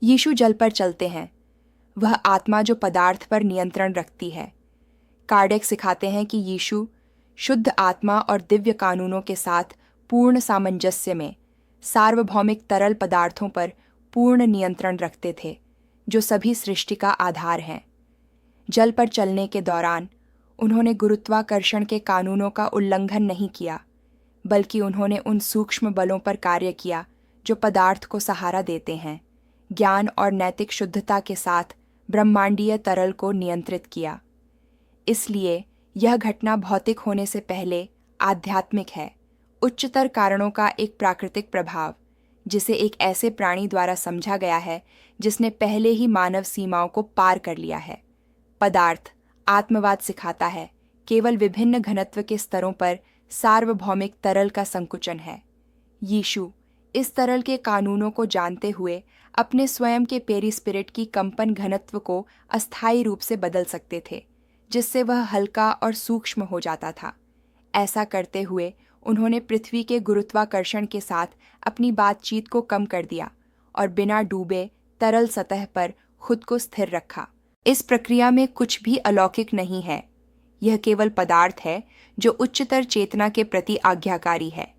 यीशु जल पर चलते हैं, वह आत्मा जो पदार्थ पर नियंत्रण रखती है। कार्डेक सिखाते हैं कि यीशु शुद्ध आत्मा और दिव्य कानूनों के साथ पूर्ण सामंजस्य में सार्वभौमिक तरल पदार्थों पर पूर्ण नियंत्रण रखते थे, जो सभी सृष्टि का आधार हैं। जल पर चलने के दौरान उन्होंने गुरुत्वाकर्षण के कानूनों का उल्लंघन नहीं किया, बल्कि उन्होंने उन सूक्ष्म बलों पर कार्य किया जो पदार्थ को सहारा देते हैं। ज्ञान और नैतिक शुद्धता के साथ ब्रह्मांडीय तरल को नियंत्रित किया। इसलिए यह घटना भौतिक होने से पहले आध्यात्मिक है, उच्चतर कारणों का एक प्राकृतिक प्रभाव, जिसे एक ऐसे प्राणी द्वारा समझा गया है जिसने पहले ही मानव सीमाओं को पार कर लिया है। पदार्थ आत्मवाद सिखाता है केवल विभिन्न घनत्व के स्तरों पर सार्वभौमिक तरल का संकुचन है। यीशु इस तरल के कानूनों को जानते हुए अपने स्वयं के पेरिस्पिरिट की कंपन घनत्व को अस्थायी रूप से बदल सकते थे, जिससे वह हल्का और सूक्ष्म हो जाता था। ऐसा करते हुए उन्होंने पृथ्वी के गुरुत्वाकर्षण के साथ अपनी बातचीत को कम कर दिया और बिना डूबे तरल सतह पर खुद को स्थिर रखा। इस प्रक्रिया में कुछ भी अलौकिक नहीं है, यह केवल पदार्थ है जो उच्चतर चेतना के प्रति आज्ञाकारी है।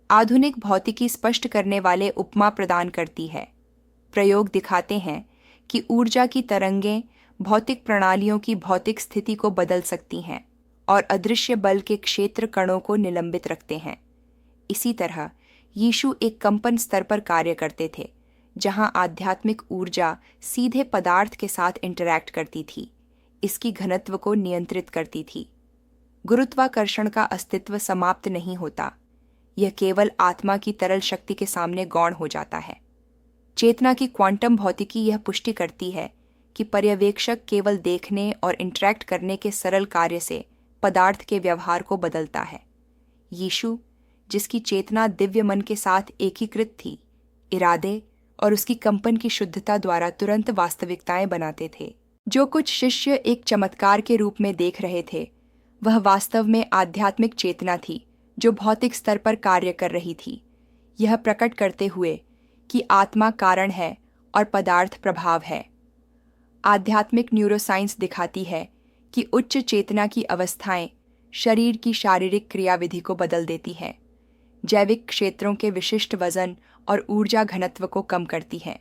आधुनिक भौतिकी स्पष्ट करने वाले उपमा प्रदान करती है। प्रयोग दिखाते हैं कि ऊर्जा की तरंगें भौतिक प्रणालियों की भौतिक स्थिति को बदल सकती हैं और अदृश्य बल के क्षेत्र कणों को निलंबित रखते हैं। इसी तरह यीशु एक कंपन स्तर पर कार्य करते थे, जहां आध्यात्मिक ऊर्जा सीधे पदार्थ के साथ इंटरैक्ट करती थी, इसकी घनत्व को नियंत्रित करती थी। गुरुत्वाकर्षण का अस्तित्व समाप्त नहीं होता, यह केवल आत्मा की तरल शक्ति के सामने गौण हो जाता है। चेतना की क्वांटम भौतिकी यह पुष्टि करती है कि पर्यवेक्षक केवल देखने और इंटरैक्ट करने के सरल कार्य से पदार्थ के व्यवहार को बदलता है। यीशु, जिसकी चेतना दिव्य मन के साथ एकीकृत थी, इरादे और उसकी कंपन की शुद्धता द्वारा तुरंत वास्तविकताएं बनाते थे। जो कुछ शिष्य एक चमत्कार के रूप में देख रहे थे, वह वास्तव में आध्यात्मिक चेतना थी जो भौतिक स्तर पर कार्य कर रही थी, यह प्रकट करते हुए कि आत्मा कारण है और पदार्थ प्रभाव है। आध्यात्मिक न्यूरोसाइंस दिखाती है कि उच्च चेतना की अवस्थाएं शरीर की शारीरिक क्रियाविधि को बदल देती हैं, जैविक क्षेत्रों के विशिष्ट वजन और ऊर्जा घनत्व को कम करती हैं।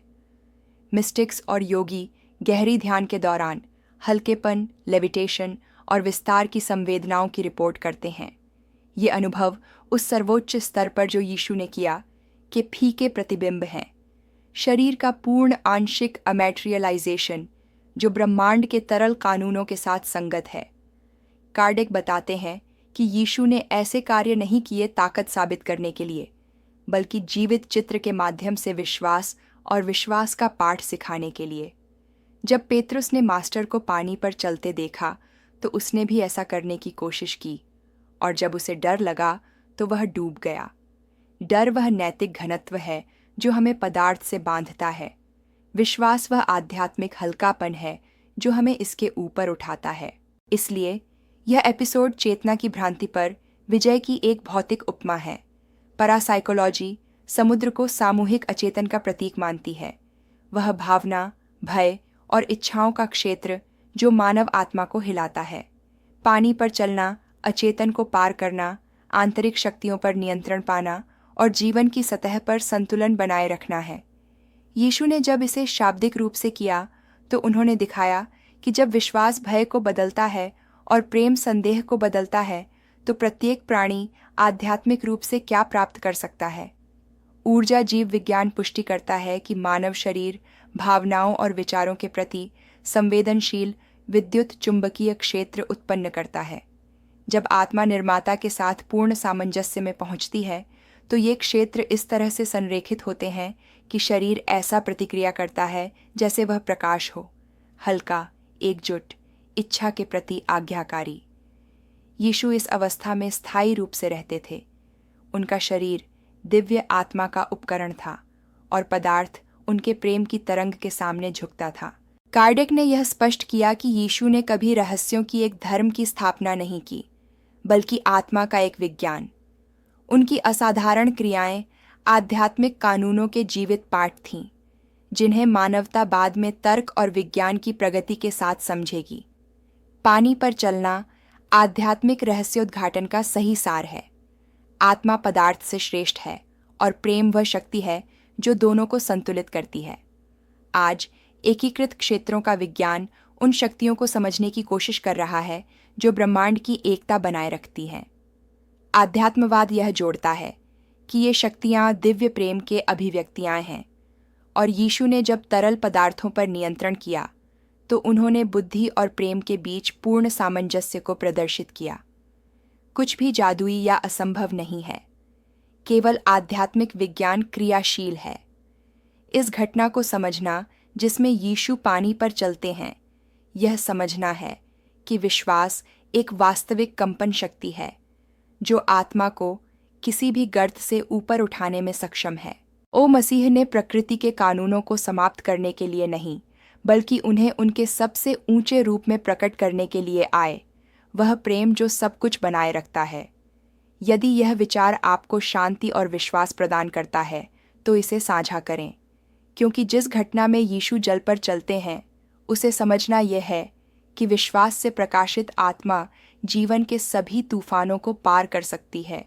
मिस्टिक्स और योगी गहरी ध्यान के दौरान हल्केपन, लेविटेशन और विस्तार की संवेदनाओं की रिपोर्ट करते हैं। ये अनुभव उस सर्वोच्च स्तर पर जो यीशु ने किया के फीके प्रतिबिंब हैं। शरीर का पूर्ण आंशिक अमैटेरियलाइजेशन जो ब्रह्मांड के तरल कानूनों के साथ संगत है। कार्डेक बताते हैं कि यीशु ने ऐसे कार्य नहीं किए ताकत साबित करने के लिए, बल्कि जीवित चित्र के माध्यम से विश्वास और विश्वास का पाठ सिखाने के लिए। जब पेतरुस ने मास्टर को पानी पर चलते देखा तो उसने भी ऐसा करने की कोशिश की, और जब उसे डर लगा तो वह डूब गया। डर वह नैतिक घनत्व है जो हमें पदार्थ से बांधता है। विश्वास वह आध्यात्मिक हल्कापन है जो हमें इसके ऊपर उठाता है। इसलिए यह एपिसोड चेतना की भ्रांति पर विजय की एक भौतिक उपमा है। पैरासाइकोलॉजी समुद्र को सामूहिक अचेतन का प्रतीक मानती है। वह भावना, भय और इच्छाओं का क्षेत्र जो मानव आत्मा को हिलाता है। पानी पर चलना, अचेतन को पार करना, आंतरिक शक्तियों पर नियंत्रण पाना और जीवन की सतह पर संतुलन बनाए रखना है। यीशु ने जब इसे शाब्दिक रूप से किया तो उन्होंने दिखाया कि जब विश्वास भय को बदलता है और प्रेम संदेह को बदलता है तो प्रत्येक प्राणी आध्यात्मिक रूप से क्या प्राप्त कर सकता है। ऊर्जा जीव विज्ञान पुष्टि करता है कि मानव शरीर भावनाओं और विचारों के प्रति संवेदनशील विद्युत चुंबकीय क्षेत्र उत्पन्न करता है। जब आत्मा निर्माता के साथ पूर्ण सामंजस्य में पहुंचती है तो ये क्षेत्र इस तरह से संरेखित होते हैं कि शरीर ऐसा प्रतिक्रिया करता है जैसे वह प्रकाश हो, हल्का, एकजुट, इच्छा के प्रति आज्ञाकारी। यीशु इस अवस्था में स्थायी रूप से रहते थे। उनका शरीर दिव्य आत्मा का उपकरण था और पदार्थ उनके प्रेम की तरंग के सामने झुकता था। कार्डेक ने यह स्पष्ट किया कि यीशु ने कभी रहस्यों की एक धर्म की स्थापना नहीं की, बल्कि आत्मा का एक विज्ञान। उनकी असाधारण क्रियाएं आध्यात्मिक कानूनों के जीवित पाठ थीं, जिन्हें मानवता बाद में तर्क और विज्ञान की प्रगति के साथ समझेगी। पानी पर चलना आध्यात्मिक रहस्योद्घाटन का सही सार है। आत्मा पदार्थ से श्रेष्ठ है और प्रेम वह शक्ति है जो दोनों को संतुलित करती है। आज एकीकृत क्षेत्रों का विज्ञान उन शक्तियों को समझने की कोशिश कर रहा है जो ब्रह्मांड की एकता बनाए रखती हैं। आध्यात्मवाद यह जोड़ता है कि ये शक्तियां दिव्य प्रेम के अभिव्यक्तियां हैं, और यीशु ने जब तरल पदार्थों पर नियंत्रण किया तो उन्होंने बुद्धि और प्रेम के बीच पूर्ण सामंजस्य को प्रदर्शित किया। कुछ भी जादुई या असंभव नहीं है, केवल आध्यात्मिक विज्ञान क्रियाशील है। इस घटना को समझना जिसमें यीशु पानी पर चलते हैं, यह समझना है कि विश्वास एक वास्तविक कंपन शक्ति है जो आत्मा को किसी भी गर्त से ऊपर उठाने में सक्षम है। ओ मसीह ने प्रकृति के कानूनों को समाप्त करने के लिए नहीं, बल्कि उन्हें उनके सबसे ऊंचे रूप में प्रकट करने के लिए आए, वह प्रेम जो सब कुछ बनाए रखता है। यदि यह विचार आपको शांति और विश्वास प्रदान करता है तो इसे साझा करें, क्योंकि जिस घटना में यीशु जल पर चलते हैं उसे समझना यह है कि विश्वास से प्रकाशित आत्मा जीवन के सभी तूफानों को पार कर सकती है।